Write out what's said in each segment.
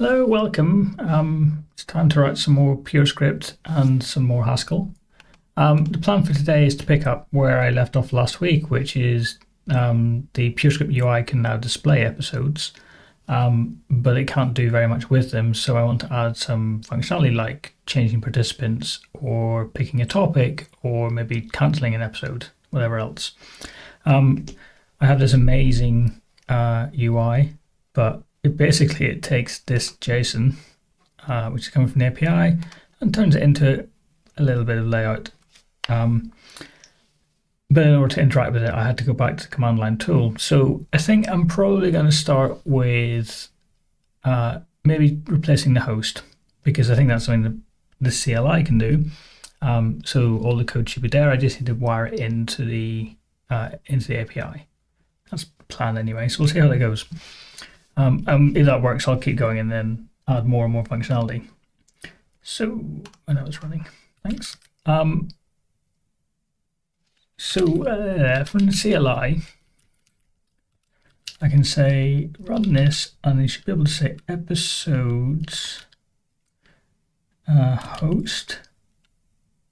Hello, welcome. It's time to write some more PureScript and some more Haskell. The plan for today is to pick up where I left off last week, which is the PureScript UI can now display episodes, but it can't do very much with them. So I want to add some functionality like changing participants or picking a topic or maybe cancelling an episode, whatever else. I have this amazing UI, but it takes this JSON, which is coming from the API, and turns it into a little bit of layout. But in order to interact with it, I had to go back to the command line tool. So I think I'm probably going to start with maybe replacing the host, because I think that's something that the CLI can do. So all the code should be there. I just need to wire it into the API. That's the plan anyway. So we'll see how that goes. If that works, I'll keep going and then add more and more functionality. So I know it's running. Thanks. From the CLI, I can say run this, and you should be able to say episodes host.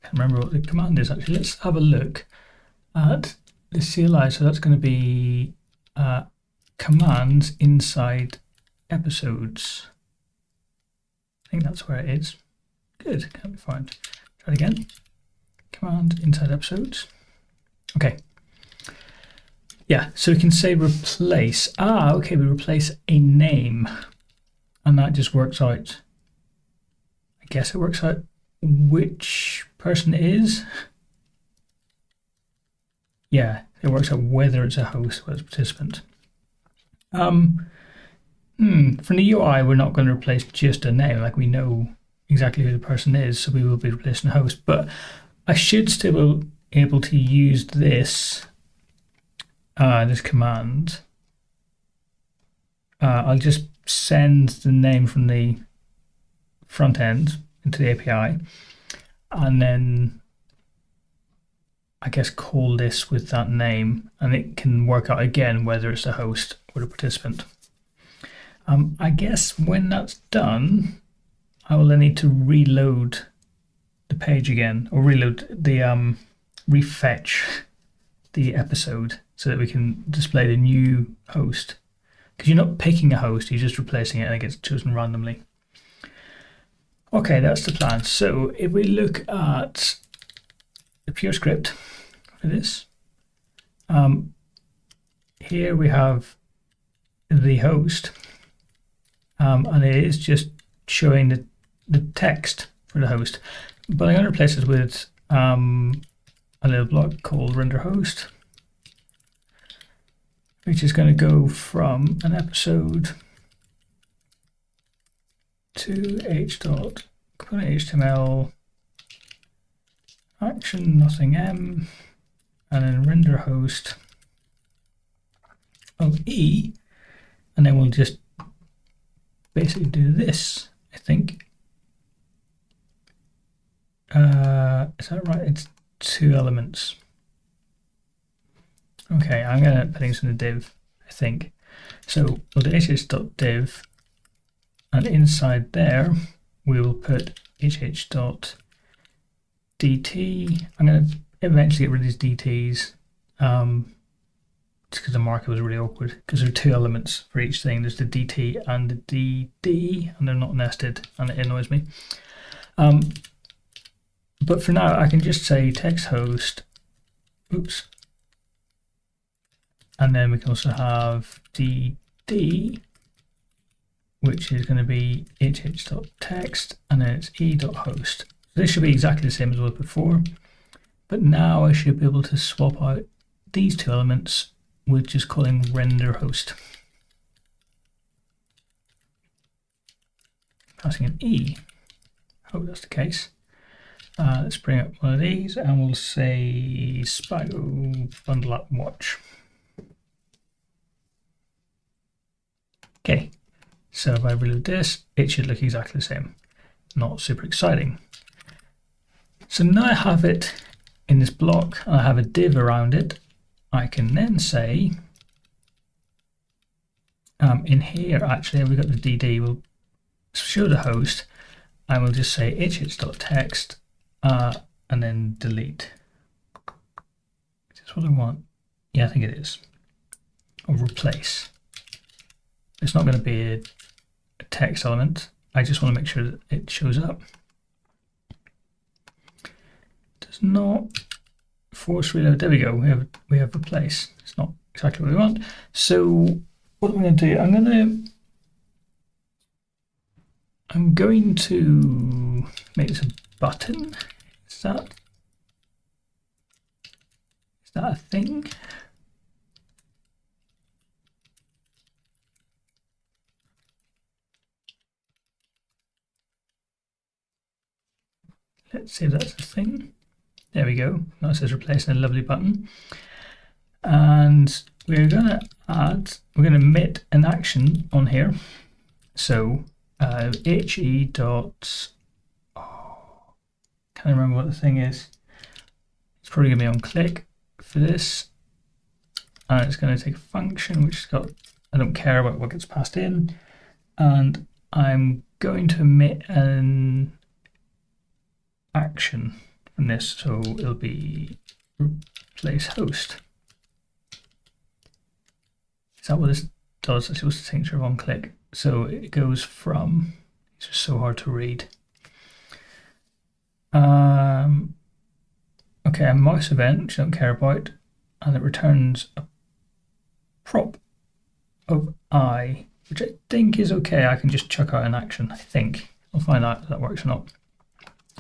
Can't remember what the command is actually. Let's have a look at the CLI. So that's going to be commands inside episodes. I think that's where it is. Good, can't be found. Try it again. Command inside episodes. Okay. Yeah, so we can say replace. Okay, we replace a name. And that just works out. I guess it works out which person it is. Yeah, it works out whether it's a host or it's a participant. From the UI, we're not going to replace just a name, like we know exactly who the person is, so we will be replacing the host. But I should still be able to use this this command. I'll just send the name from the front end into the API, and then I guess call this with that name, and it can work out again whether it's a host or a participant. I guess when that's done, I will then need to reload the page again, or reload the refetch the episode so that we can display the new host. Because you're not picking a host, you're just replacing it and it gets chosen randomly. Okay, that's the plan. So if we look at the PureScript for this, here we have the host, and it is just showing the text for the host. But I'm going to replace it with a little block called render host, which is going to go from an episode to h.component.html action nothing m, and then render host of e, and then we'll just basically do this, I think. Is that right? It's 2 elements. Okay, I'm going to put things in the div, I think. So we'll do hh.div, and inside there we will put hh.dt. I'm going to eventually get rid of these DTs, just because the marker was really awkward, because there are 2 elements for each thing. There's the DT and the DD, and they're not nested, and it annoys me. But for now, I can just say text host, oops, and then we can also have DD, which is going to be hh.text, and then it's e.host. So this should be exactly the same as it was before, but now I should be able to swap out these 2 elements with just calling render host, passing an e. Hope that's the case. Let's bring up one of these, and we'll say Spago bundle app watch. Okay, so if I reload this, it should look exactly the same. Not super exciting. So now I have it in this block, and I have a div around it. I can then say in here, actually, we've got the DD. We'll show the host, and we'll just say hh.text and then delete. Is this what I want? Yeah, I think it is. Or replace. It's not going to be a text element. I just want to make sure that it shows up. Does not force reload. There we go. We have replace. It's not exactly what we want. So what I'm going to do, I'm going to make this a button. Is that a thing? Let's see if that's a thing. There we go. Now it says replace and a lovely button. And we're going to emit an action on here. So he dot, can't remember what the thing is. It's probably going to be on click for this. And it's going to take a function which has got, I don't care about what gets passed in. And I'm going to emit an action from this, so it'll be replace host. Is that what this does? It's just a signature of on click. So it goes from, it's just so hard to read. Okay, a mouse event, which I don't care about, and it returns a prop of I, which I think is okay. I can just chuck out an action, I think. I'll find out if that works or not.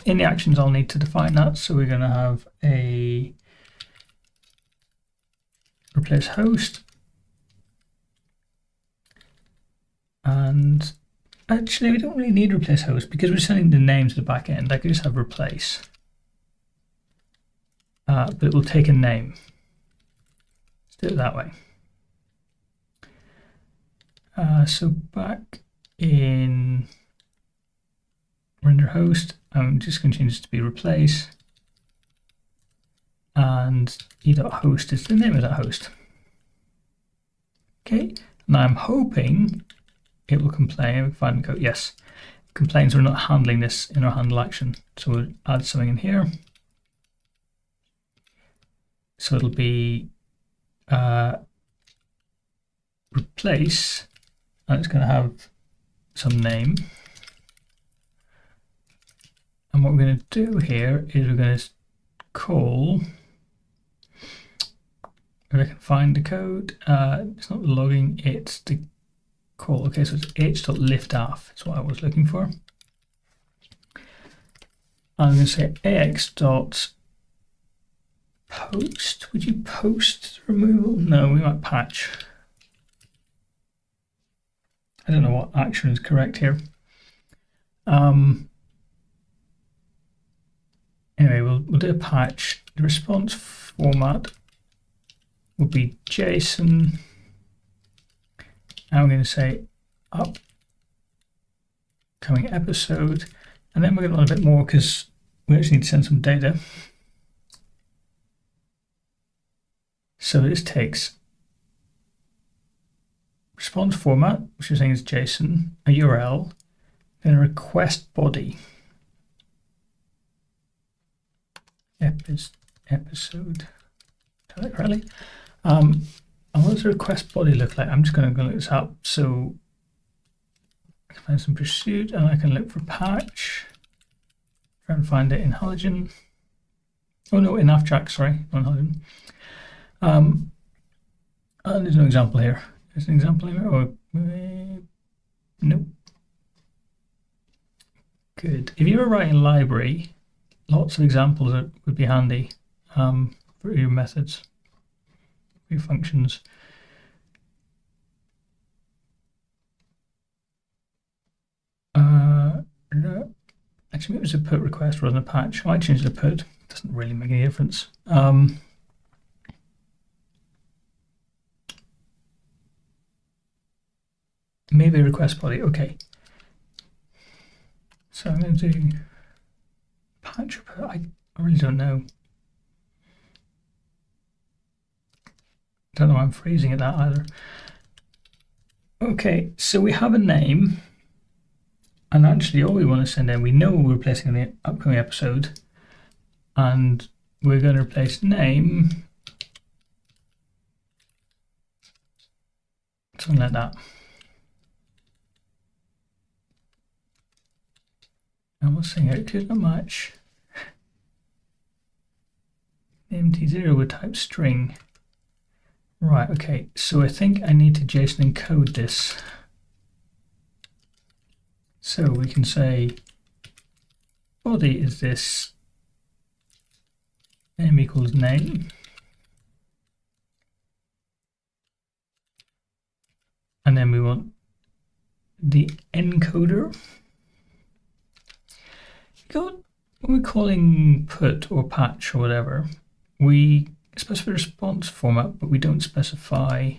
In the actions, I'll need to define that. So we're going to have a replace host. And actually, we don't really need replace host because we're sending the name to the back end. I could just have replace. But it will take a name. Let's do it that way. So back in render host, I'm just going to change this to be replace. And e.host is the name of that host. Okay, now I'm hoping it will complain. Find the code. Yes, it complains we're not handling this in our handle action. So we'll add something in here. So it'll be replace, and it's going to have some name. And what we're going to do here is we're going to call, if I can find the code, it's not logging, it's the call. Okay, so it's h.liftoff, that's what I was looking for. I'm going to say ax.post. Would you post removal? No, we might patch. I don't know what action is correct here. Anyway, we'll do a patch. The response format will be JSON. And we're going to say upcoming episode. And then we're going to want a bit more because we actually need to send some data. So this takes response format, which is saying is JSON, a URL, then a request body. Episode, tell it correctly. And what does the request body look like? I'm just going to go look this up. So I can find some pursuit, and I can look for patch. Try and find it in Halogen. Oh no, in AFTRAC, sorry, not in Halogen. And there's no example here. There's an example here. Or nope. Good. If you were writing library, lots of examples would be handy for your methods, for your functions. No. Actually, maybe it was a put request rather than a patch. I might change the put. Doesn't really make any difference. Maybe a request body. Okay. So I'm going to do patch or put. I really don't know. Don't know why I'm phrasing it that either. Okay, so we have a name. And actually all we want to send in, we know we're replacing the upcoming episode, and we're going to replace name, something like that. And we'll sing out could not match name t0 with type string. Right, okay, so I think I need to JSON encode this. So we can say body is this name equals name. And then we want the encoder. When we're calling put or patch or whatever, we specify response format, but we don't specify.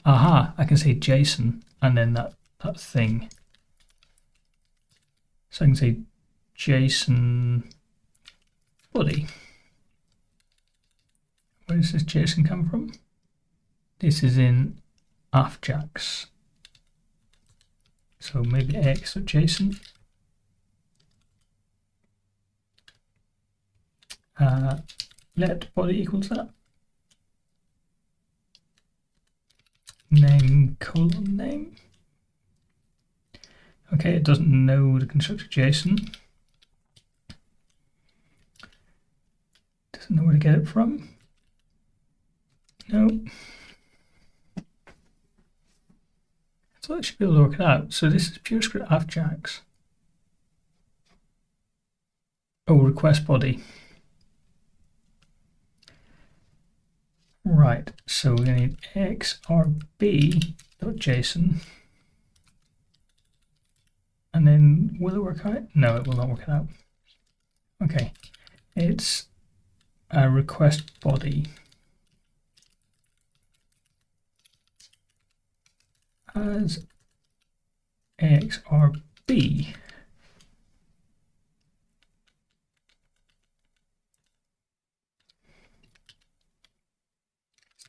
Aha, I can say JSON and then that thing. So I can say JSON body. Where does this JSON come from? This is in AFJAX. So maybe AX.json. Let body equals that. Name colon name. Okay, it doesn't know the constructor JSON. Doesn't know where to get it from. No. So I should be able to work it out. So this is PureScript AFJAX. Oh, request body. Right, so we're going to need xrb.json. And then will it work out? No, it will not work it out. Okay, it's a request body as xrb.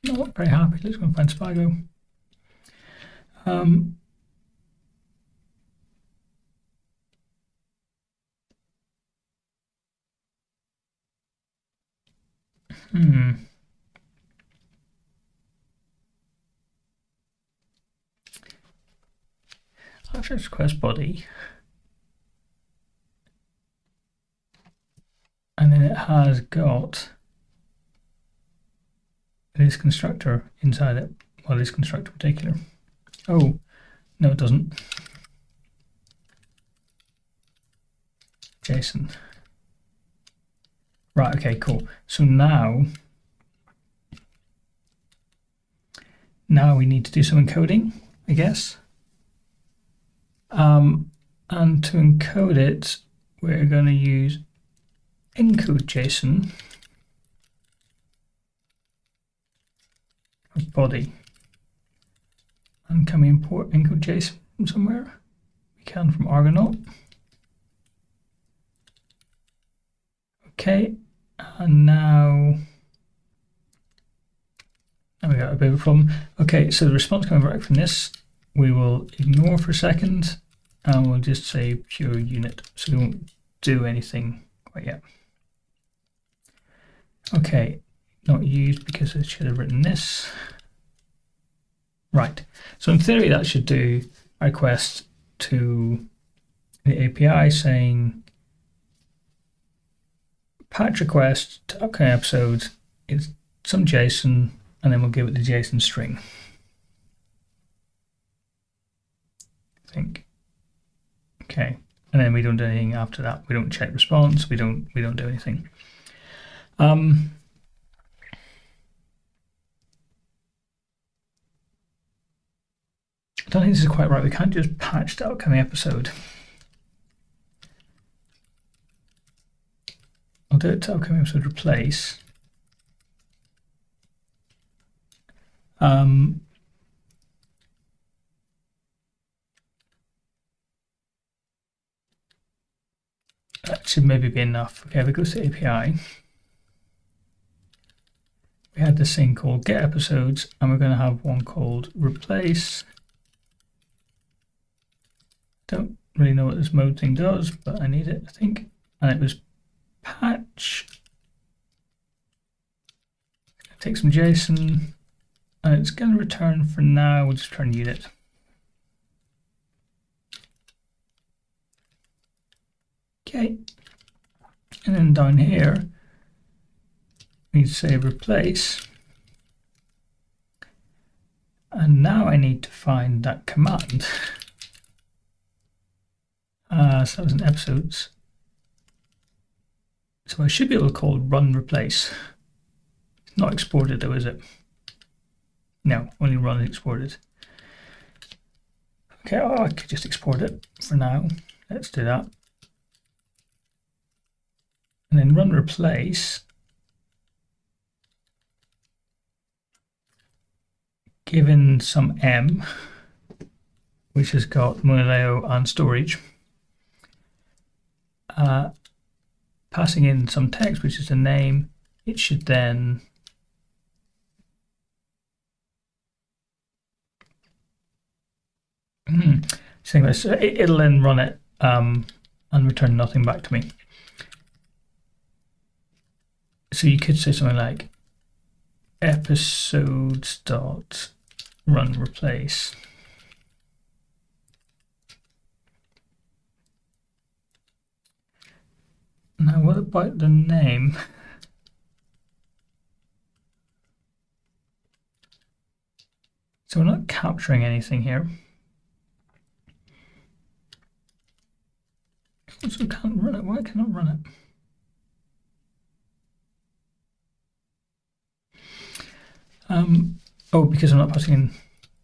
Not very happy. Let's go and find Spago. After request body, and then it has got this constructor inside it. Well, this constructor in particular. Oh, no, it doesn't. JSON. Right, okay, cool. So now we need to do some encoding, I guess. And to encode it, we're going to use encode JSON for body. And can we import encode JSON from somewhere? We can from Argonaut. Okay, and now we got a bit of a problem. Okay, so the response coming back from this, we will ignore for a second, and we'll just say pure unit, so we won't do anything quite yet. Okay, not used because I should have written this. Right, so in theory that should do a request to the API saying patch request to upcoming episodes, it's some JSON, and then we'll give it the JSON string. I think. Okay, and then we don't do anything after that. We don't check response. We don't do anything. I don't think this is quite right. We can't just patch the upcoming episode. I'll do it to upcoming episode replace. That should maybe be enough. Okay, we go to API. We had this thing called get episodes, and we're going to have one called replace Don't really know what this mode thing does, but I need it, I think. And it was patch. Take some JSON, and it's going to return for now. We'll just return unit. Okay, and then down here, we need to say replace. And now I need to find that command. So that was in episodes. So I should be able to call run replace. It's not exported though, is it? No, only run is exported. Okay, I could just export it for now. Let's do that. And then run replace. Given some M, which has got Monoleo and storage. Passing in some text, which is the name, it should then so it'll then run it and return nothing back to me. So you could say something like episodes dot run replace. Now, what about the name? So we're not capturing anything here. Also can't run it. Why cannot run it? Oh, because I'm not passing in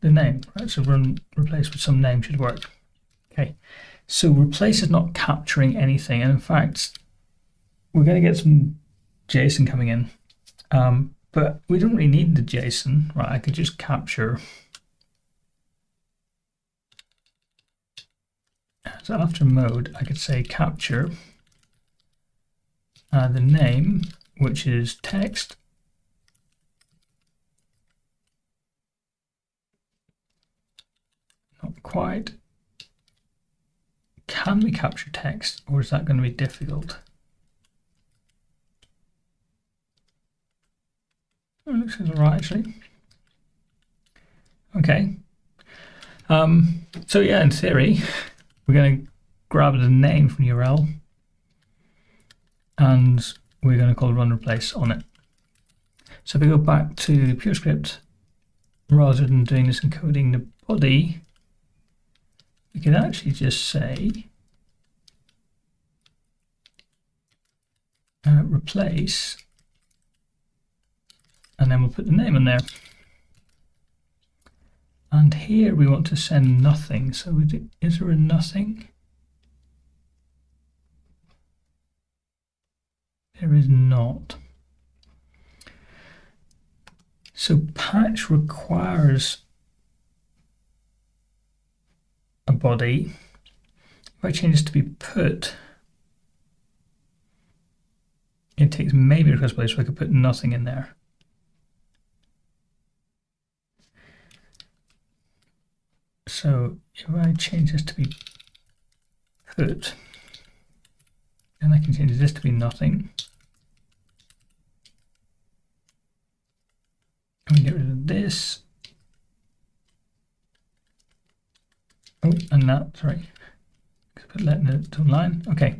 the name, right? So run replace with some name should work. Okay, so replace is not capturing anything, and in fact, we're going to get some JSON coming in, but we don't really need the JSON, right? I could just capture. So after mode, I could say capture the name, which is text. Not quite. Can we capture text, or is that going to be difficult? Oh, it looks all right, actually. Okay. So yeah, in theory, we're going to grab the name from URL, and we're going to call run replace on it. So if we go back to PureScript, rather than doing this encoding the body, we could actually just say replace, and then we'll put the name in there. And here we want to send nothing. So is there a nothing? There is not. So patch requires a body. If I change this to be put, it takes maybe request body, so I could put nothing in there. So if I change this to be put, then I can change this to be nothing. And we get rid of this. Oh, and that, sorry. Put letting it line. Okay.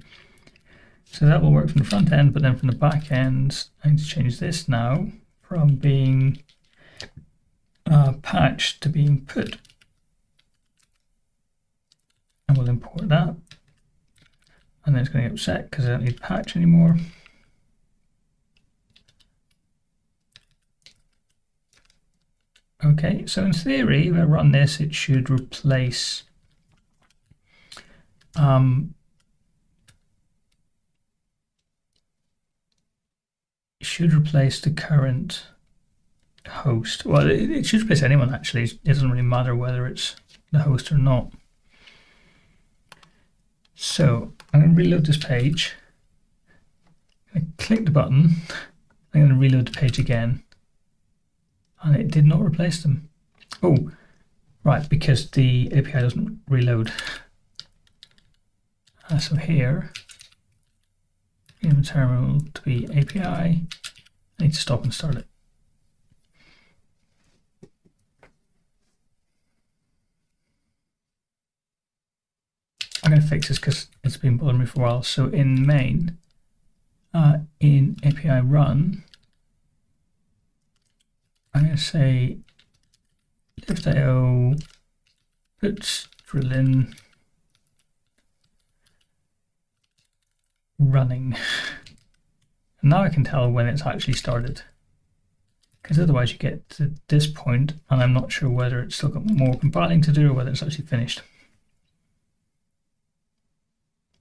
So that will work from the front end, but then from the back end, I need to change this now from being patch to being put. And we'll import that. And then it's going to get upset because I don't need patch anymore. Okay, so in theory, if I run this, it should replace the current host. Well, it should replace anyone actually. It doesn't really matter whether it's the host or not. So I'm going to reload this page. I click the button. I'm going to reload the page again. And it did not replace them. Oh, right, because the API doesn't reload. So here, in the terminal to be API, I need to stop and start it. I'm going to fix this because it's been bothering me for a while. So in main, in API run, I'm going to say lift.io puts drill in running. And now I can tell when it's actually started, because otherwise you get to this point and I'm not sure whether it's still got more compiling to do or whether it's actually finished.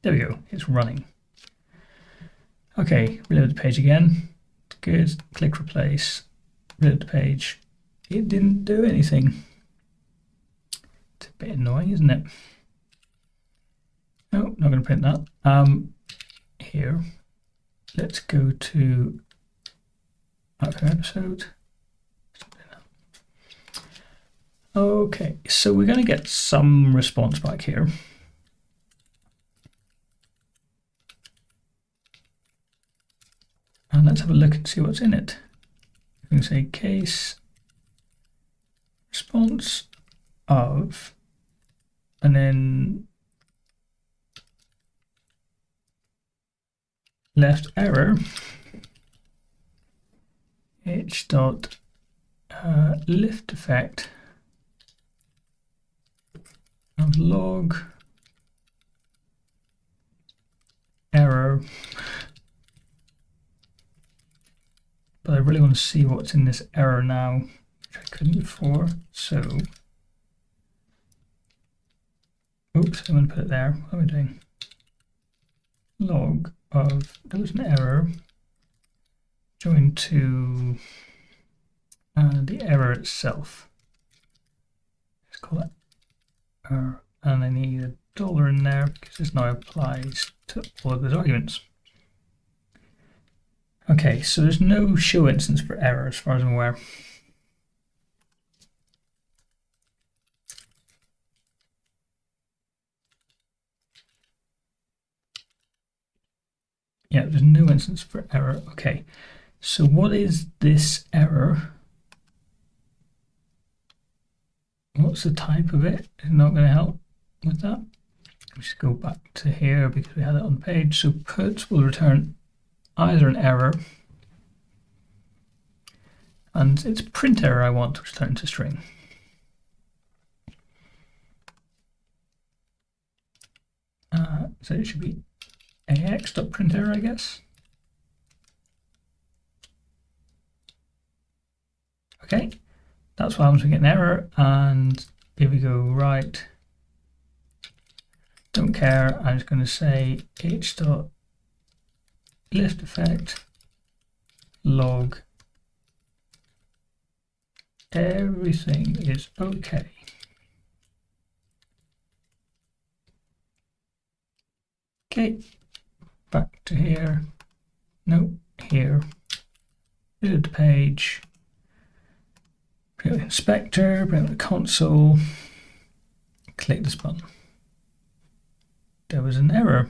There we go, it's running. Okay, reload the page again. Good, click replace, reload the page. It didn't do anything. It's a bit annoying, isn't it? No, not going to print that. Here, let's go to outcome episode. Okay, so we're going to get some response back here. And let's have a look and see what's in it. We can say case response of, and then left error h dot lift effect of log error. But I really want to see what's in this error now, which I couldn't before. So, oops, I'm going to put it there. What am I doing? Log of, there was an error, joined to the error itself. Let's call it error. And I need a dollar in there because this now applies to all of those arguments. Okay, so there's no show instance for error as far as I'm aware. Yeah, there's no instance for error. Okay, so what is this error? What's the type of it? It's not going to help with that. Let's go back to here because we had it on the page. So put will return either an error, and it's print error I want, which turns to string. So it should be ax.printerror, I guess. Okay, that's what happens when we get an error, and here we go, right. Don't care, I'm just going to say h.lift effect log everything is okay. Okay, back to here. No, here. Reload the page. Bring up the inspector, bring up the console. Click this button. There was an error.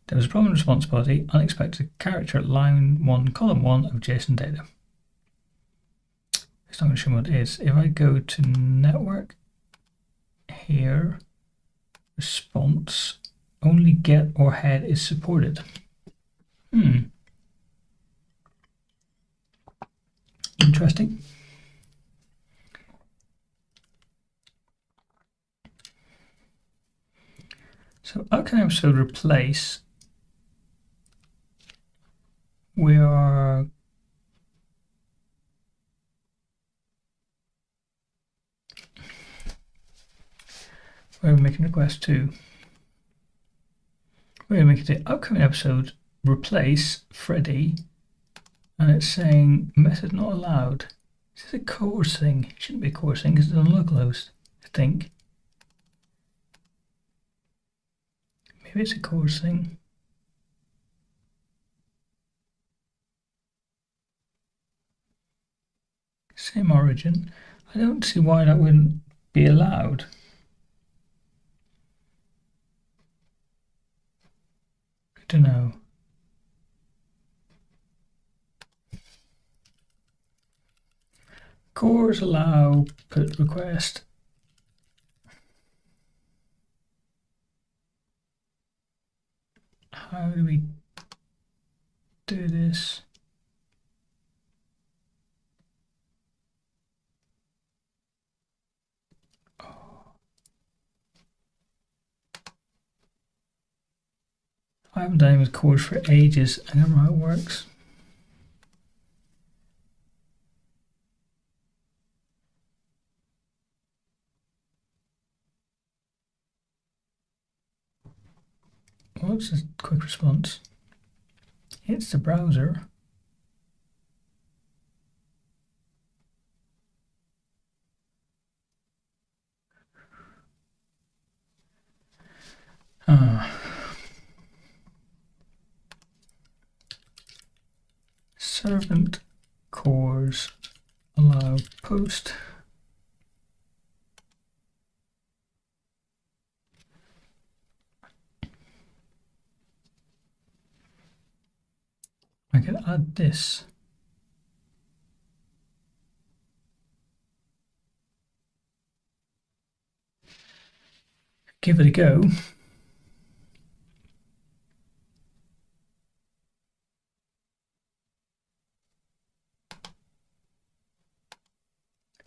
There was a problem in response body, unexpected character at line 1, column 1 of JSON data. It's not going to show me what it is. If I go to network, here, response, only get or head is supported. Interesting. So outcome episode replace, we are we're making a request to, we're making the upcoming episode replace Freddy, and it's saying method not allowed. Is this a CORS thing? It shouldn't be a CORS thing because it's on localhost, I think. Maybe it's a CORS thing. Same origin. I don't see why that wouldn't be allowed. Don't know. Cores allow put request. How do we do this? I haven't done it with cores for ages. I don't know how it works. What's this quick response? It's the browser. Servant cores allow post. I can add this. Give it a go.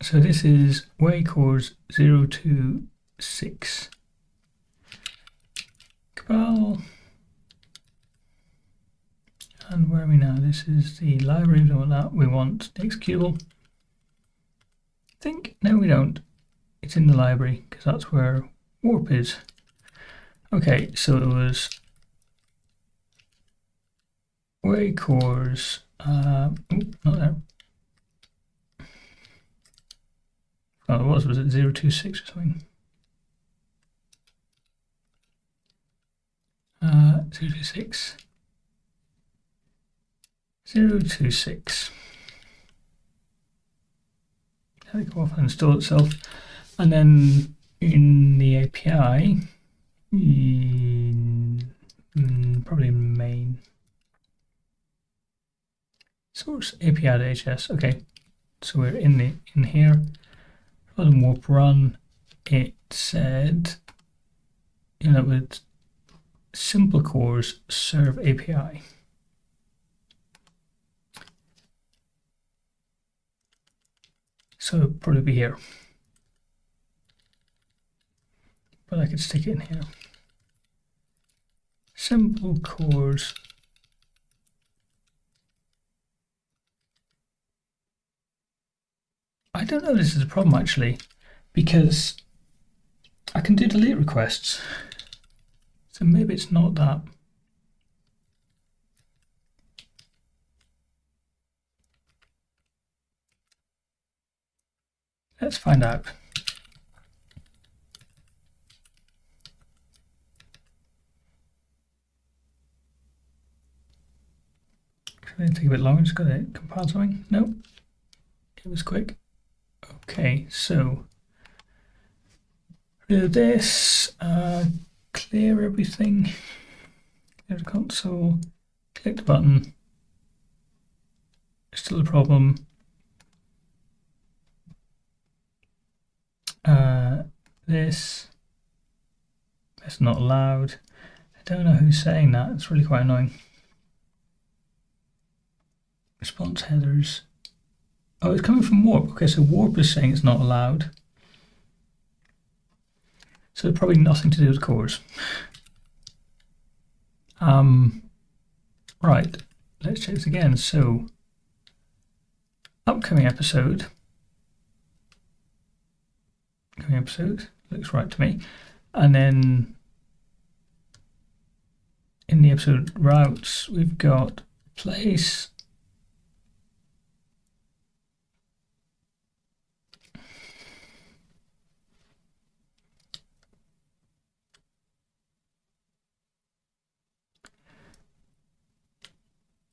So this is way cores 0 to 6. Cabal. And where are we now? This is the library. We want that. We want the executable. I think, no we don't. It's in the library because that's where warp is. Okay, so it was way cores, not there. Oh, it was it 026 or something? 026. 026. Let it go off and install itself. And then in the API, probably main. Source API.hs. Okay, so we're in here. Rather than warp run, it said, with simple cores serve API. So it'll probably be here. But I could stick it in here. Simple cores. I don't know if this is a problem actually, because I can do delete requests. So maybe it's not that. Let's find out. It's going to take a bit longer, just got to compile something. Nope, it was quick. Okay, so rid of this, clear everything, clear the console, click the button, still a problem. That's not allowed. I don't know who's saying that, it's really quite annoying. Response headers. Oh, it's coming from warp. Okay, so warp is saying it's not allowed. So probably nothing to do with cores. Right, let's check this again. So, upcoming episode. Upcoming episode looks right to me. And then in the episode routes, we've got place.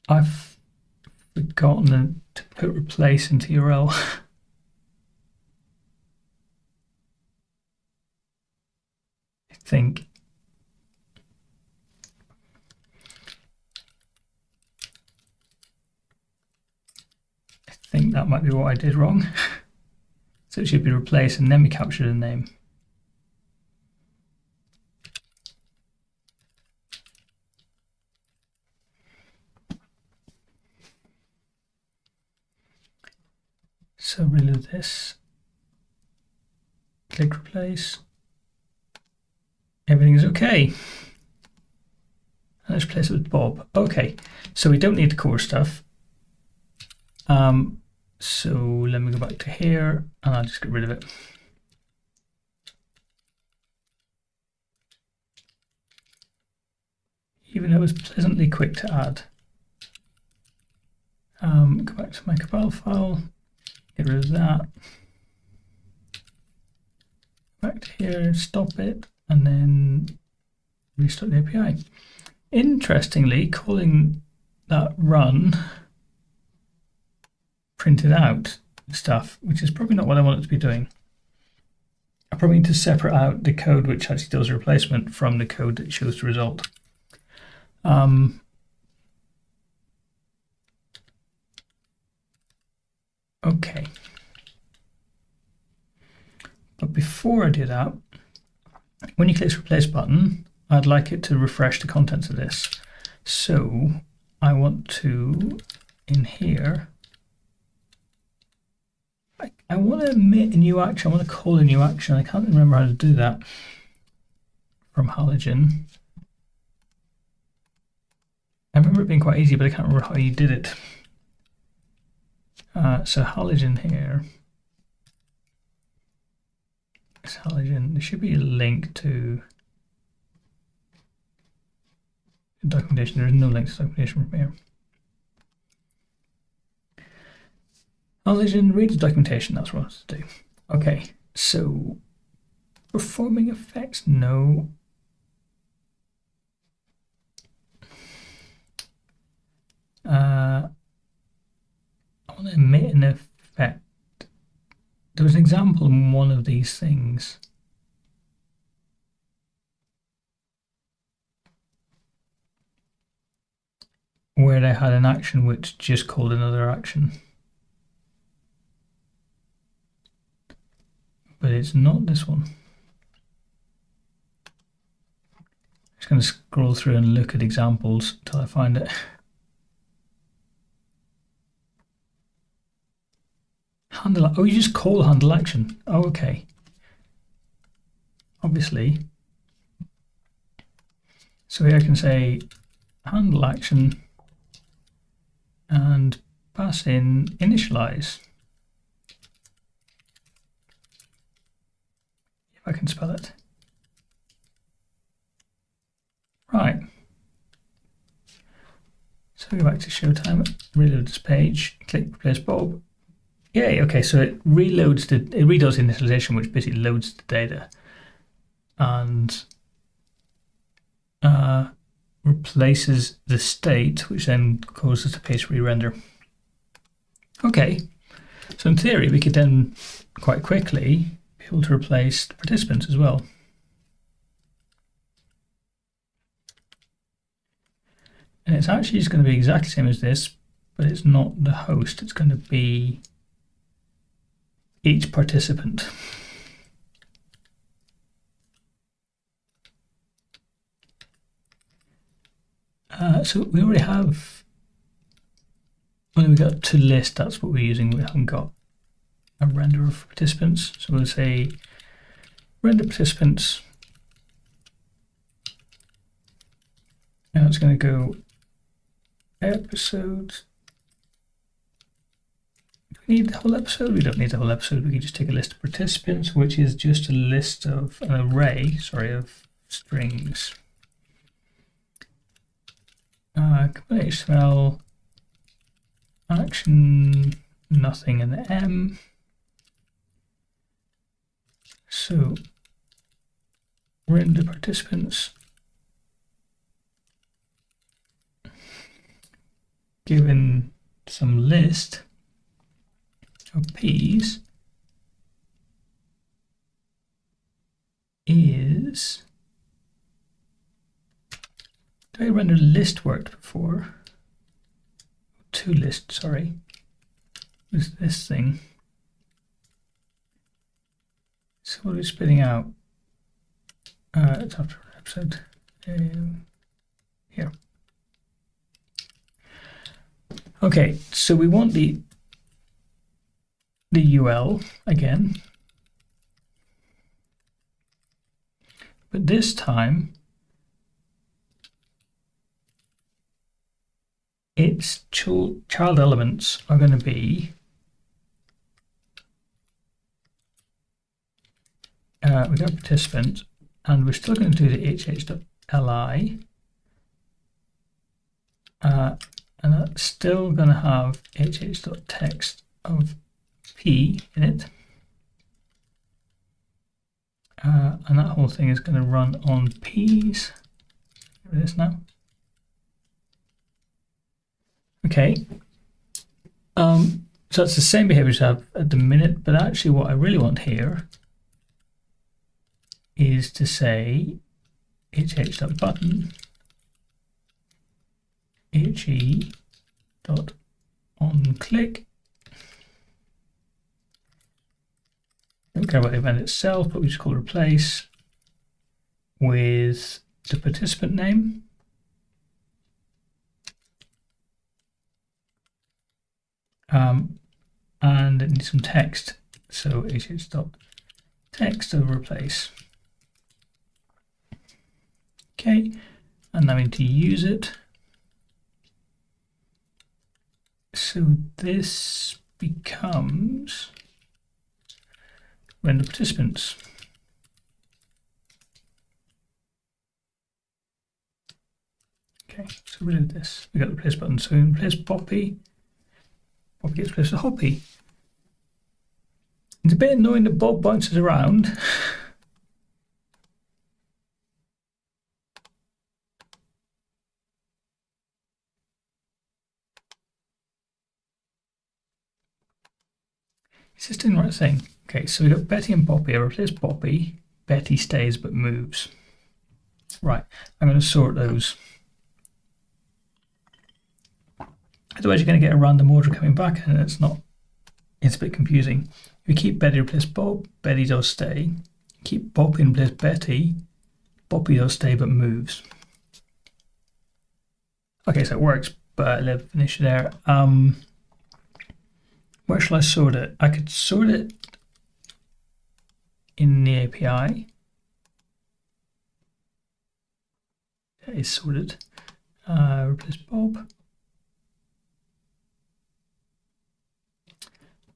I've forgotten to put replace into URL. I think. think that might be what I did wrong. So it should be replaced and then we capture the name. So reload this, click replace, everything is okay. And let's replace it with Bob. Okay, so we don't need the core stuff. So let me go back to here and I'll just get rid of it. Even though it was pleasantly quick to add. Go back to my compile file, get rid of that. Back to here, stop it, and then restart the API. Interestingly, calling that run printed out stuff, which is probably not what I want it to be doing. I probably need to separate out the code which actually does a replacement from the code that shows the result. Okay. But before I do that, when you click the replace button, I'd like it to refresh the contents of this. So I want to, in here, I want to emit a new action. I want to call a new action. I can't remember how to do that from Halogen. I remember it being quite easy, but I can't remember how you did it. So Halogen here. It's Halogen. There should be a link to documentation. There is no link to documentation from here. Halogen reads documentation. That's what I want to do. Okay, so performing effects, no. I want to emit an effect. There was an example in one of these things. Where they had an action which just called another action. But it's not this one. I'm just going to scroll through and look at examples until I find it. Handle, oh, you just call handle action. Oh, okay. Obviously. So here I can say handle action and pass in initialize. If I can spell it. Right. So go back to Showtime, reload this page, click replace Bob. Yay, okay, so it reloads it redoes initialization, which basically loads the data and replaces the state, which then causes the page to re-render. Okay, so in theory, we could then quite quickly be able to replace the participants as well. And it's actually just going to be exactly the same as this, but it's not the host, it's going to be each participant. So we already have, when we got to list, that's what we're using. We haven't got a render of participants. So we'll say render participants. Now it's going to go episodes. Do we need the whole episode? We don't need the whole episode. We can just take a list of participants, which is just a list of an array, of strings. HTML action, nothing in the M. So render participants. Given some list of P's is, did I render list worked before? To list, sorry. is this thing. So what are we spitting out? It's after an episode. Here. Okay, so we want the UL again, but this time its child elements are going to be we got participant, and we're still going to do the hh.li, and that's still going to have hh.text of p in it, and that whole thing is going to run on p's. Here it is now. Okay, so that's the same behavior as I have at the minute, but actually what I really want here is to say hh.button he.onClick. Don't care about the event itself, but we just call replace with the participant name. And it needs some text, so hh.text over replace. Okay, and now we need to use it. So this becomes render participants. Okay, so reload this. We got the replace button. So we replace Poppy. Poppy gets replaced with Hoppy. It's a bit annoying that Bob bounces around. It's just doing the right thing. Okay, so we've got Betty and Poppy. I replace Poppy. Betty stays but moves. Right, I'm going to sort those. Otherwise you're going to get a random order coming back and it's a bit confusing. If you keep Betty replace Bob, Betty does stay. Keep Poppy in place Betty, Poppy does stay but moves. Okay, so it works, but a little an issue there. Where shall I sort it? I could sort it in the API. That is sorted. Replace Bob.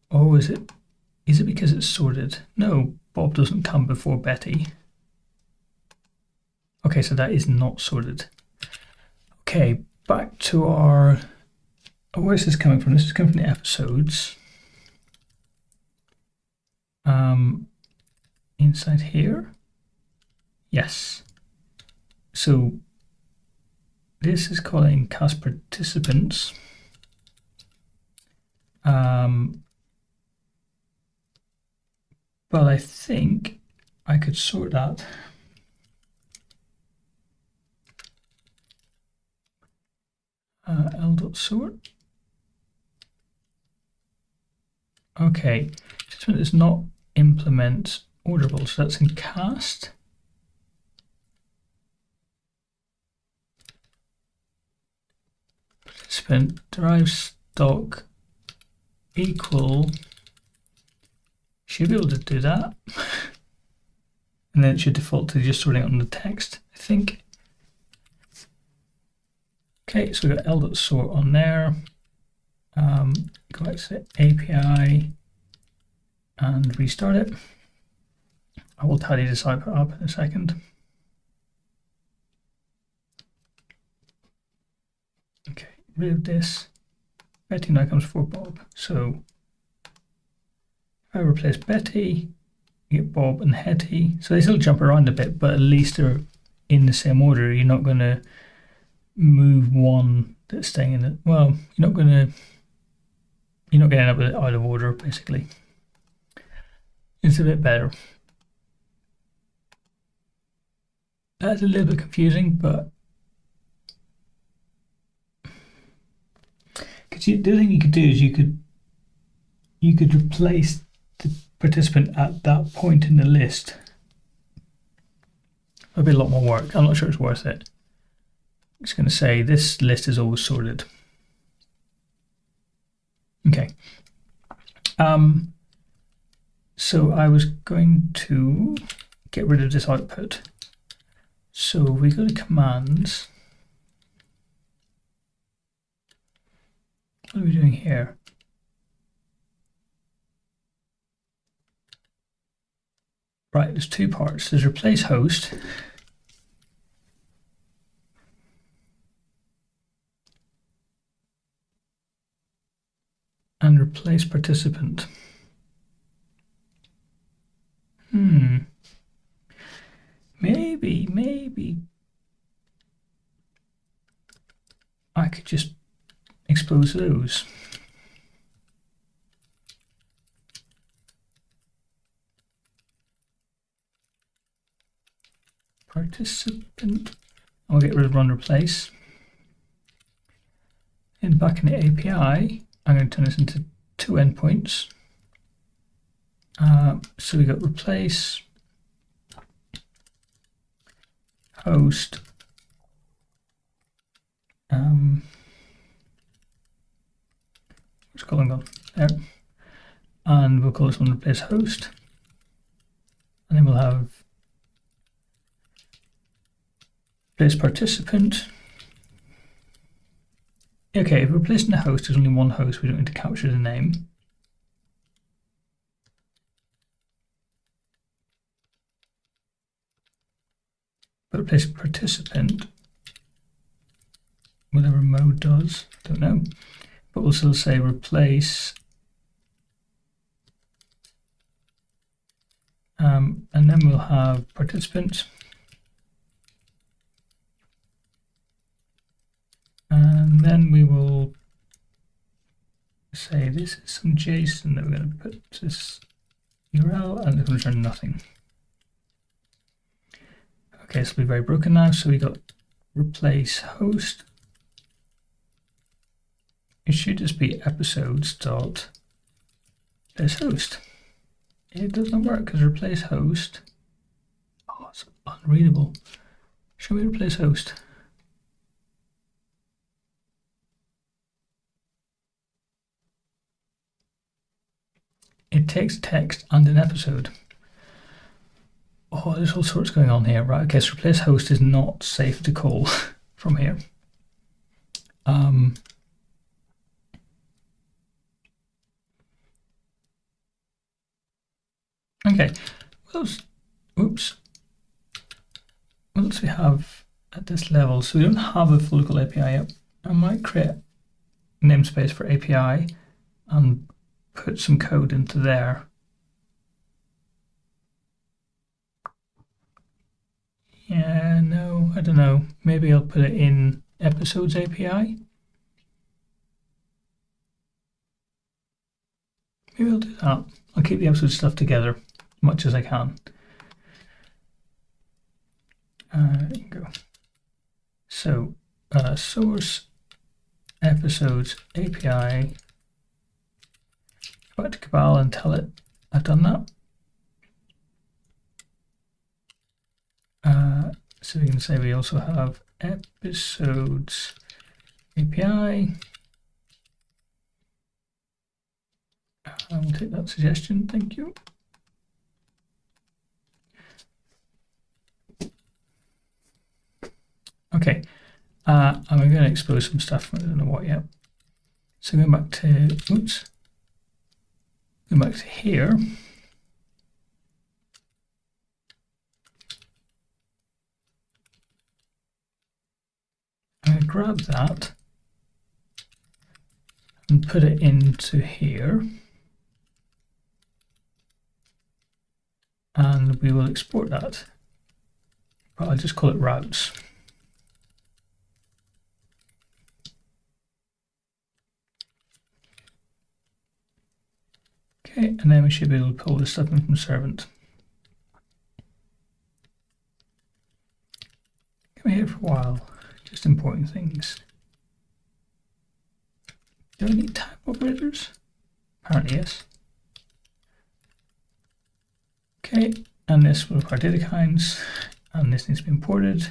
Oh, is it because it's sorted? No, Bob doesn't come before Betty. Okay, so that is not sorted. Okay, back to our... Oh, where's this coming from? This is coming from the episodes. Inside here. Yes. So this is calling cast participants. But I think I could sort that. L.sort. Okay, this one is not implement orderable, so that's in cast. Participant derive stock equal. Should be able to do that. And then it should default to just sorting on the text, I think. Okay, so we've got L.sort on there. Go back to the API and restart it. I will tidy this up in a second. Okay, rid of this. Betty now comes before Bob. So if I replace Betty, you get Bob and Hetty. So they still jump around a bit, but at least they're in the same order. You're not going to move one that's staying in it. Well, you're not getting up with it out of order, basically. It's a bit better. That's a little bit confusing, but the other thing you could do is you could you could replace the participant at that point in the list. That'd be a lot more work. I'm not sure it's worth it. I'm just going to say this list is always sorted. Okay. So I was going to get rid of this output. So we go to commands. What are we doing here? Right, there's two parts. There's replace host. And replace participant. Maybe I could just expose those. Participant. I'll get rid of run replace. And back in the API, I'm going to turn this into two endpoints. So we got replace host. What's calling on there? And we'll call this one replace host. And then we'll have replace participant. Okay, if we're replacing the host, there's only one host, we don't need to capture the name. But replace participant, whatever mode does, don't know. But we'll still say replace, and then we'll have participant. And then we will say this is some JSON that we're going to put this URL, and it's going to return nothing. Okay, so we're very broken now. So we got replace host. It should just be episodes dot replace host. It does not work because replace host. Oh, it's unreadable. Show me replace host. It takes text and an episode. Oh, there's all sorts going on here. Right, okay, so replace host is not safe to call from here. Okay, what else we have at this level? So we don't have a full local API yet. I might create a namespace for API and put some code into there. Yeah, no, I don't know. Maybe I'll put it in episodes API. Maybe I'll do that. I'll keep the episode stuff together as much as I can. There you go. So, source episodes API. Go back to Cabal and tell it I've done that. So we can say we also have episodes API. I will take that suggestion, thank you. Okay, and we're going to expose some stuff, I don't know what yet. So going back to, going back to here. I'm going to grab that and put it into here. And we will export that. But I'll just call it routes. Okay, and then we should be able to pull this stuff in from servant. Come here for a while, just importing things. Do I need type operators? Apparently yes. Okay, and this will require data kinds, and this needs to be imported,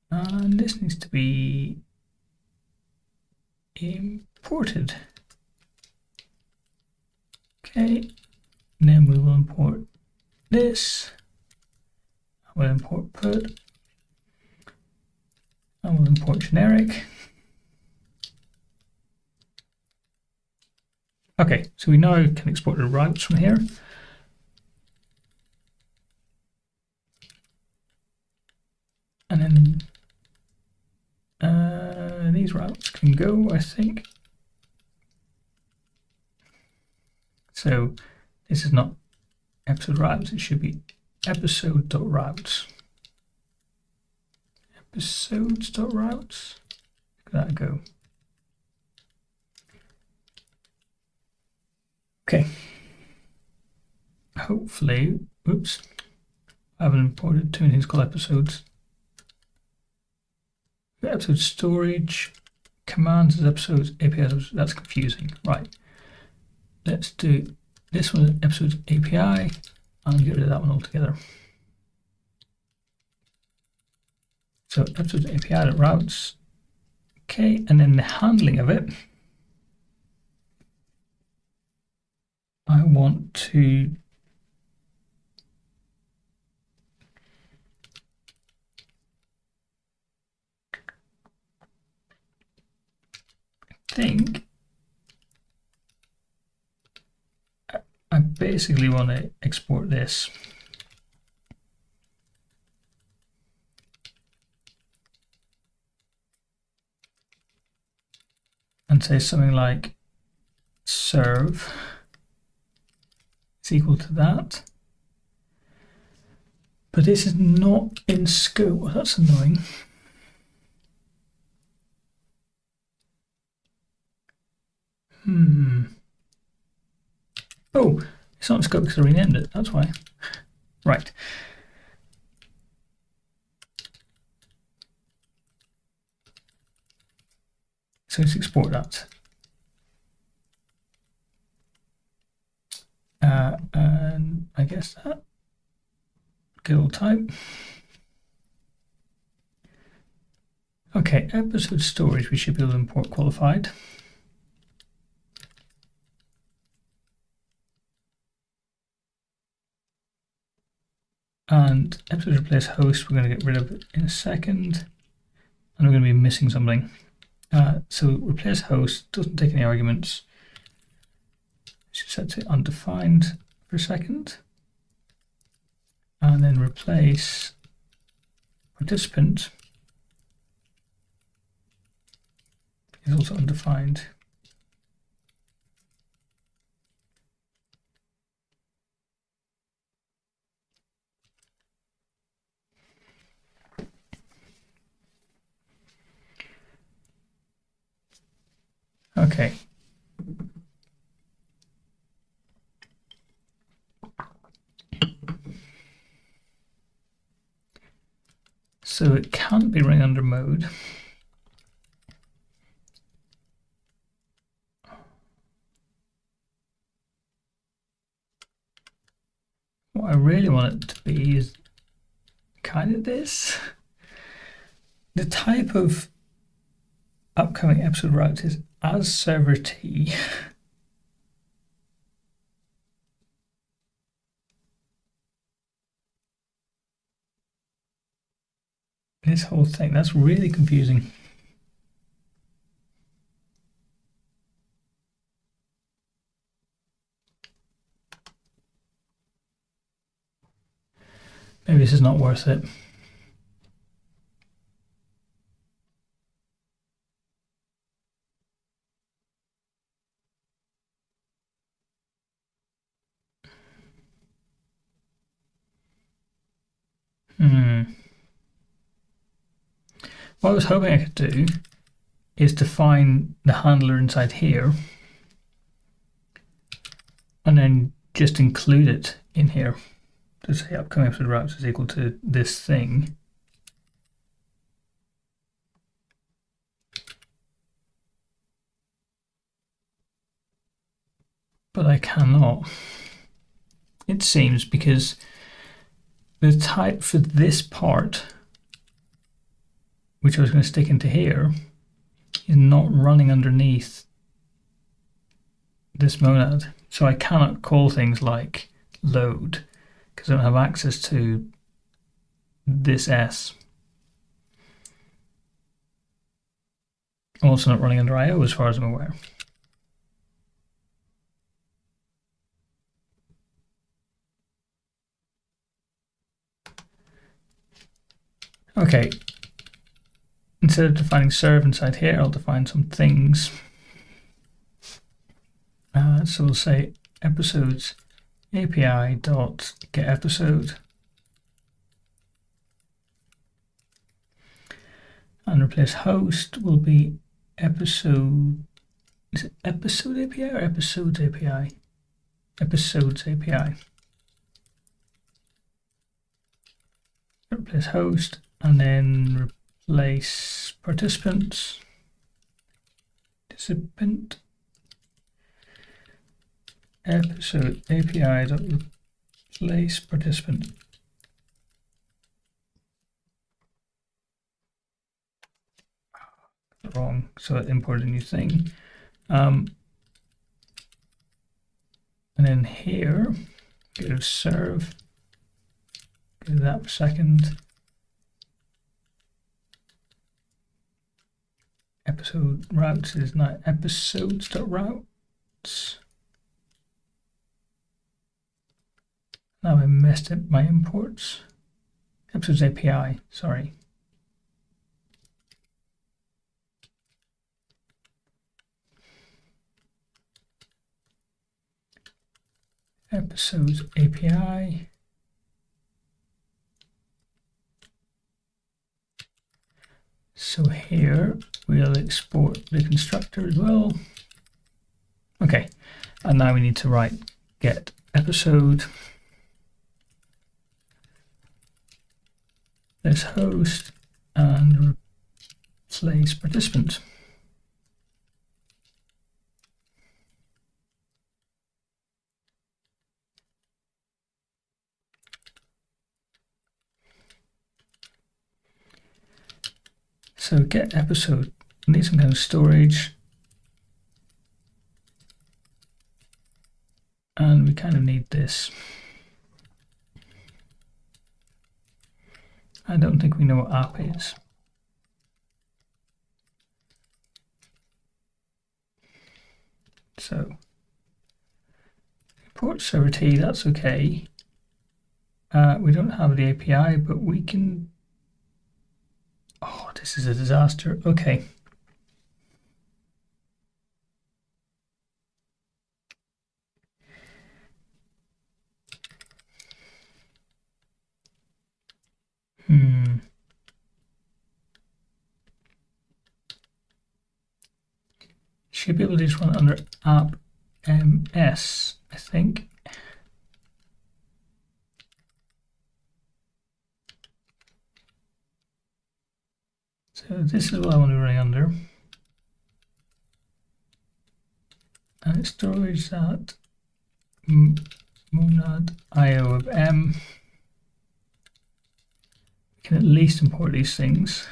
and this needs to be imported. Okay, and then we will import this. We'll import put, and we'll import generic. Okay, so we now can export the routes from here. And then these routes can go, I think. So this is not episode routes, it should be episode.routes. Episodes.routes. Look at that go. Okay. Hopefully, oops, I haven't imported too many things called episodes. Episode storage, commands as episodes, APIs, that's confusing. Right. Let's do this one, episodes API, and get rid of that one altogether. So episodes API.routes. Okay, and then the handling of it. I want to I basically want to export this. And say something like serve is equal to that. But this is not in scope. Oh, that's annoying. Oh, it's not in scope because I renamed it. That's why. Right. So let's export that. And I guess that. Good old type. Okay, episode storage, we should be able to import qualified. And episode replace host, we're going to get rid of it in a second. And we're going to be missing something. So replace host doesn't take any arguments. Should set to undefined for a second. And then replace participant is also undefined. Okay. So it can't be running under mode. What I really want it to be is kind of this. The type of upcoming episode route is as server T. This whole thing, that's really confusing. Maybe this is not worth it. What I was hoping I could do is define the handler inside here and then just include it in here to say upcoming episode routes is equal to this thing. but I cannot. It seems because the type for this part, which I was going to stick into here, is not running underneath this monad. So I cannot call things like load because I don't have access to this S. I'm also not running under IO as far as I'm aware. Okay, instead of defining serve inside here, I'll define some things. So we'll say episodes API dot get episode, and replace host will be episode. Is it episode API or episodes API? Episodes API. Replace host and then replace participants. Participant episode API dot replace participant. Wrong, so it imported a new thing. And then here, go to serve, go to that for a second. Episode routes is not episodes.routes. Now I messed up my imports. Episodes API, sorry. Episodes API. So here we'll export the constructor as well. Okay, and now we need to write get episode. This host and replace participant. So get episode, need some kind of storage. And we kind of need this. I don't think we know what app is. So import server T, that's okay. We don't have the API, but we can. Oh, this is a disaster. Okay. Should be able to just run under app ms, I think. So this is what I want to be running under. And it's storage that monad IO of m. We can at least import these things.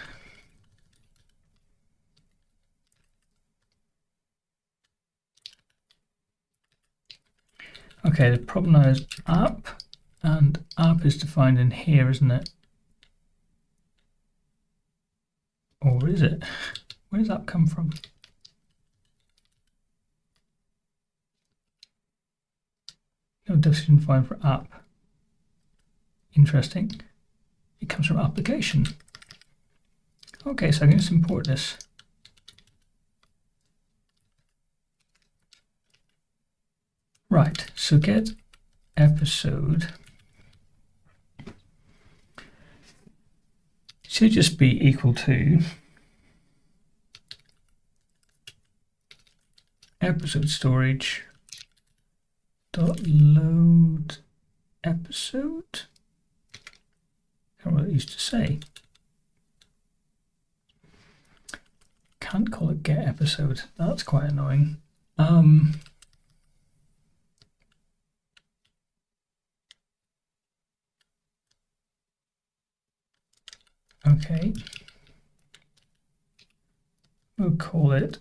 Okay, the problem now is app, and app is defined in here, isn't it? Or is it? Where does app come from? No definition defined for app. Interesting. It comes from application. Okay, so I can just import this. Right, so get episode should just be equal to episode storage dot load episode. I don't know what it used to say. Can't call it get episode. That's quite annoying. Okay. We'll call it,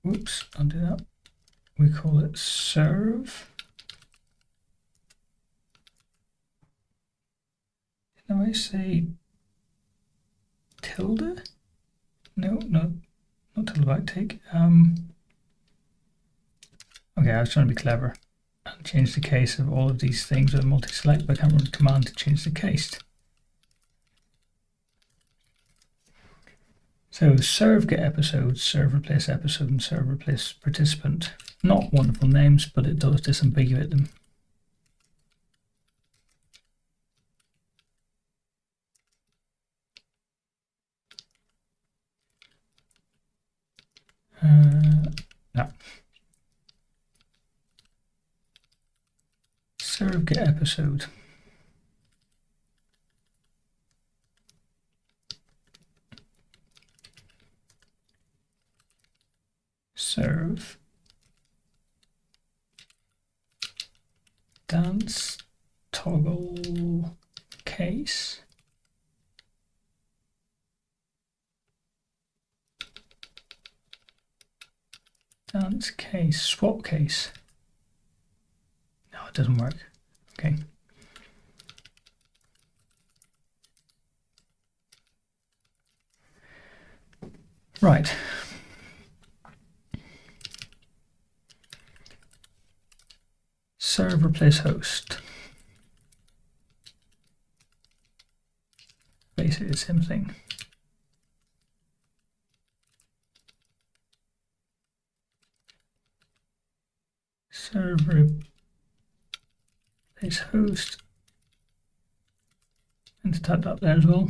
whoops, I'll do that. We call it serve. Now I say tilde? No, not tilde backtake. Okay, I was trying to be clever and change the case of all of these things with multi-select, but I can't run the command to change the case. So serve get episode, serve replace episode, and serve replace participant. Not wonderful names, but it does disambiguate them. No. Serve get episode. Serve dance toggle case. Dance case, swap case. No, it doesn't work. Okay. Right. Serve replace host. Basically the same thing. Serve replace host. And to type that there as well.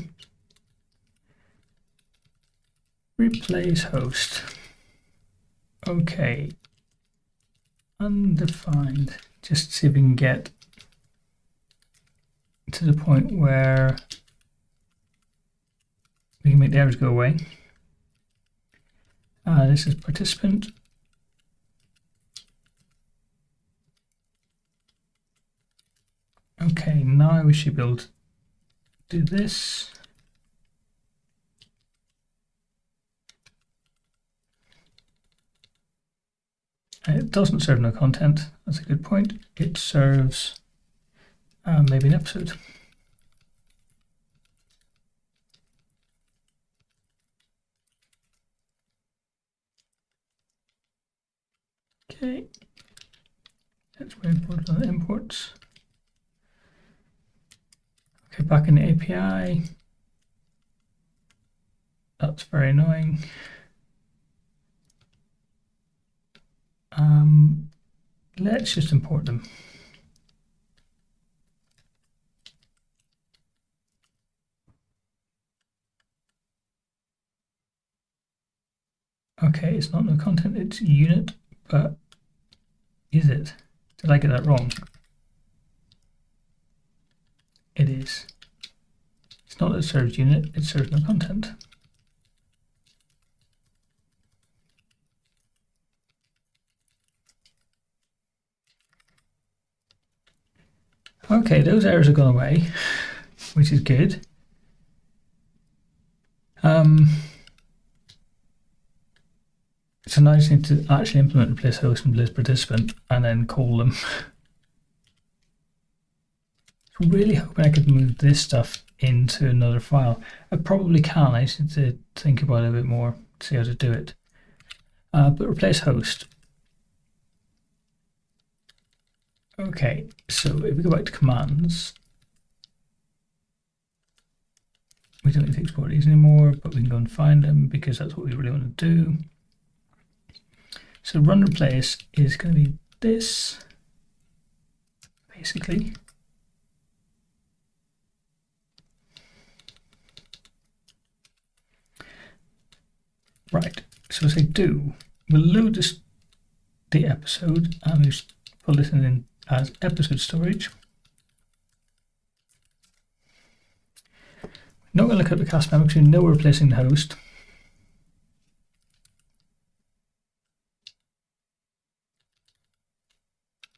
Replace host. Okay. Undefined. Just see if we can get to the point where we can make the errors go away. This is participant. Okay, now we should be able to do this. It doesn't serve no content. That's a good point. It serves maybe an episode. Okay. That's very important on the imports. Okay, back in the API. That's very annoying. Let's just import them. Okay, it's not no content, it's unit, but is it? Did I get that wrong? It is. It's not that it serves unit, it serves no content. Okay, those errors have gone away, which is good. So now I just need to actually implement replace host and replace participant and then call them. I'm really hoping I could move this stuff into another file. I probably can, I just need to think about it a bit more to see how to do it. But replace host. Okay, so if we go back to commands, we don't need to export these anymore, but we can go and find them because that's what we really want to do. So run replace is going to be this, basically. Right, so say do, we'll load this, the episode, and we'll pull this in as episode storage. Not going to look at the cast member because we know we're replacing the host.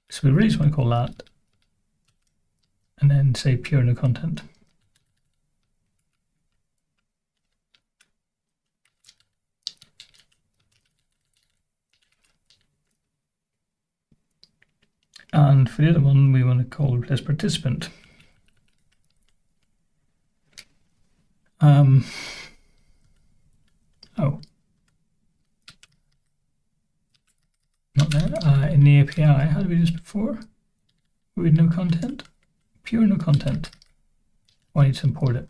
So we really just want to call that and then say pure no content. And for the other one, we want to call replace participant. Oh. Not there. In the API, how did we do this before? With no content? Pure no content. Oh, I need to import it.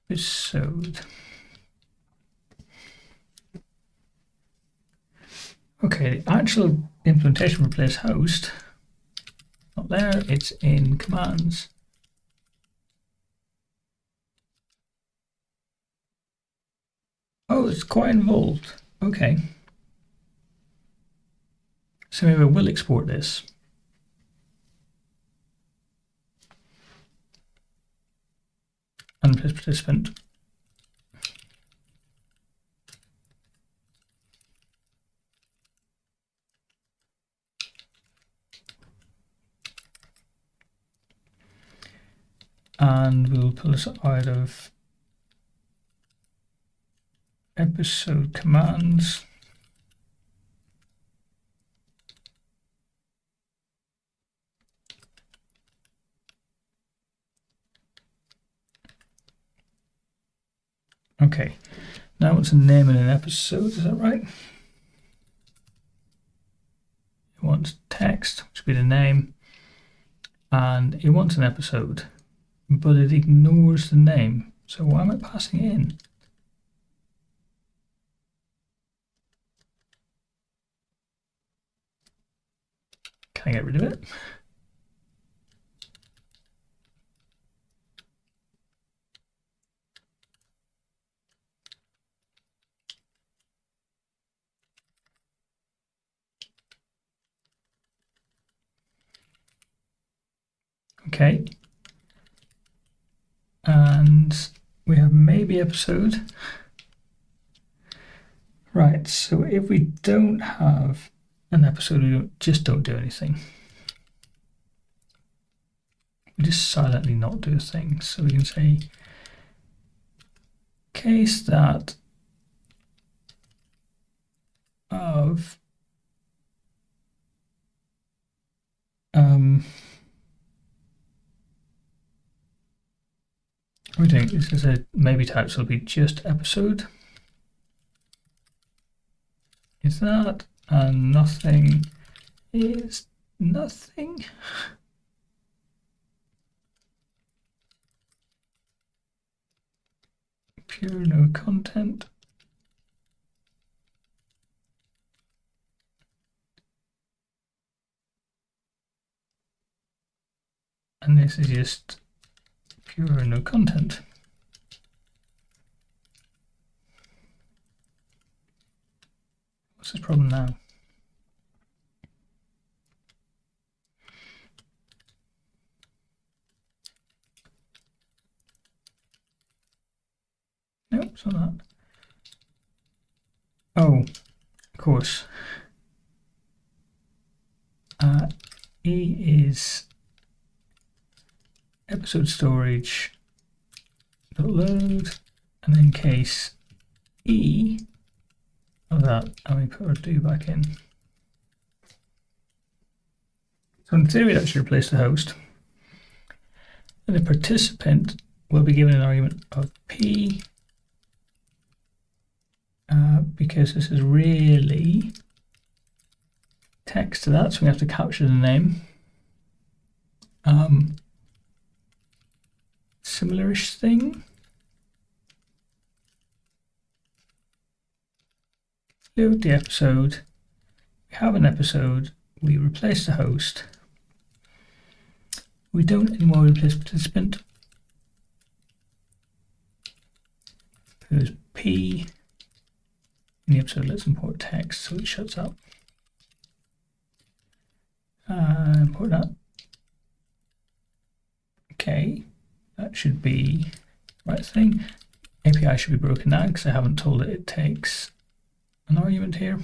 Episode. Okay, the actual implementation replace host, not there, it's in commands. Oh, it's quite involved. Okay. So maybe I will export this. And replace participant. And we'll pull this out of episode commands. Okay, now what's the name in an episode, is that right? It wants text, which would be the name, and it wants an episode, but it ignores the name. So why am I passing it in? Can I get rid of it? Okay. And we have maybe episode. Right, so if we don't have an episode, we just don't do anything. We just silently not do things. So we can say case that of we're doing this is a maybe type, so it'll be just episode. Is that, and nothing is nothing. Pure no content. And this is just pure no content. What's this problem now? Nope, it's not that. Oh, of course. E is episode storage load, and then case E of that, and we put our do back in. So in theory, that should replace the host. And the participant will be given an argument of P, because this is really text to that, so we have to capture the name. Similar-ish thing. Load the episode. We have an episode. We replace the host. We don't anymore replace participant. There's P in the episode. Let's import text so it shuts up. Import that. Okay, that should be the right thing. API should be broken now because I haven't told it it takes an argument here.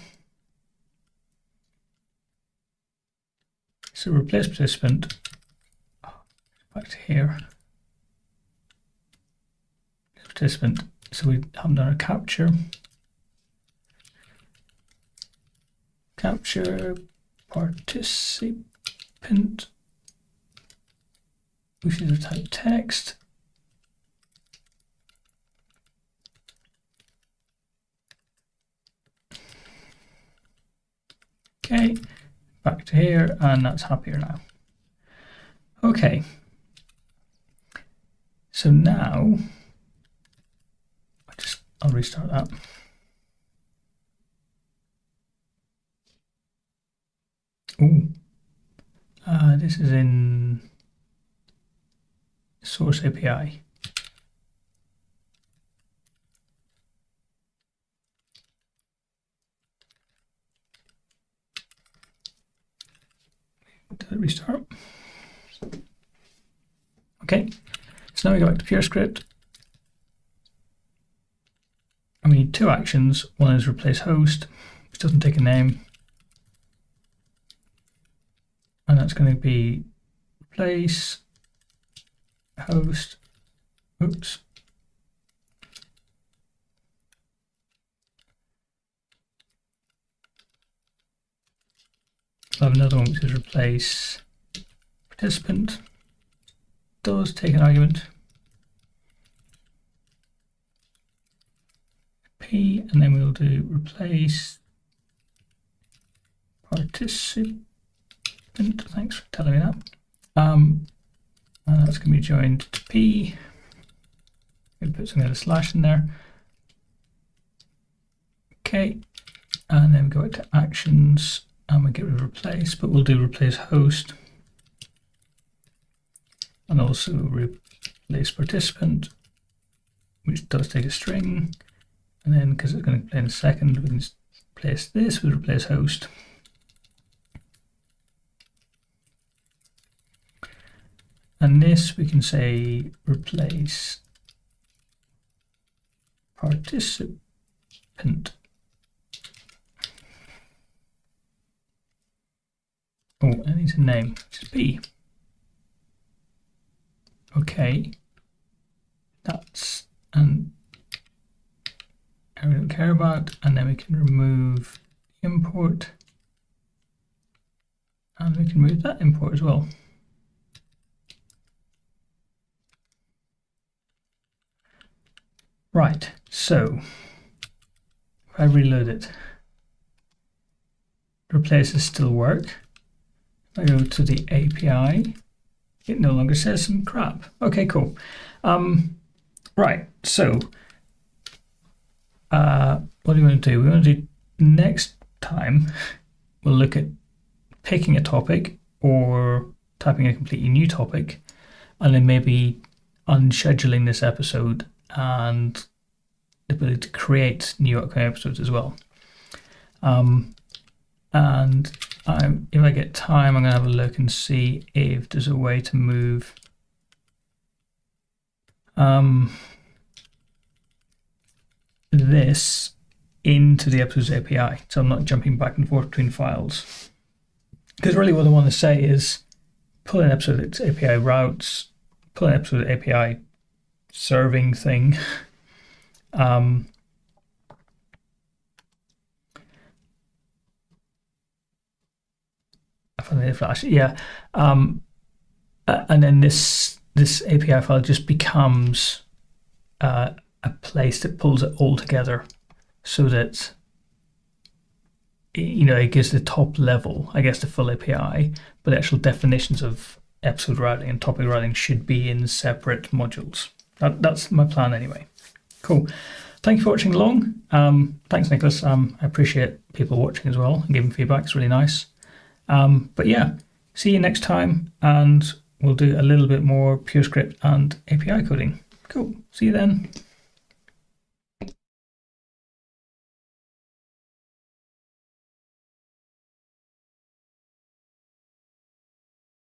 So replace participant. Back to here. participant. So we haven't done our capture. Capture participant, which is a type text. Okay, back to here, and that's happier now. Okay, so now I'll restart that. Ooh, this is in source API. Did it restart? Okay, so now we go back to PureScript. And we need two actions. One is replace host, which doesn't take a name. And that's going to be replace host. Oops. I'll have another one which is replace participant. Does take an argument. P, and then we'll do replace participant. Thanks for telling me that. And that's going to be joined to P. We'll put some kind of slash in there. Okay, and then we go to actions and we get rid of replace, but we'll do replace host and also replace participant, which does take a string. And then, because it's going to play in a second, we can just replace this with replace host. And this we can say replace participant. Oh, it needs a name, which is P. Okay, that's an we don't care about, and then we can remove import, and we can remove that import as well. Right, so if I reload it, replaces still work. If I go to the API, it no longer says some crap. Okay, cool. Right, so what do we want to do? We want to do next time, we'll look at picking a topic or typing a completely new topic, and then maybe unscheduling this episode and the ability to create new upcoming episodes as well. And if I get time, I'm going to have a look and see if there's a way to move this into the episodes API, so I'm not jumping back and forth between files. Because really what I want to say is pull an episode that's API routes, pull an episode API serving thing. I found the flash, yeah. And then this API file just becomes a place that pulls it all together, so that it gives the top level, I guess, the full API, but the actual definitions of episode routing and topic routing should be in separate modules. That's my plan anyway. Cool. Thank you for watching along. Thanks, Nicholas. I appreciate people watching as well and giving feedback. It's really nice. But yeah, see you next time, and we'll do a little bit more PureScript and API coding. Cool. See you then.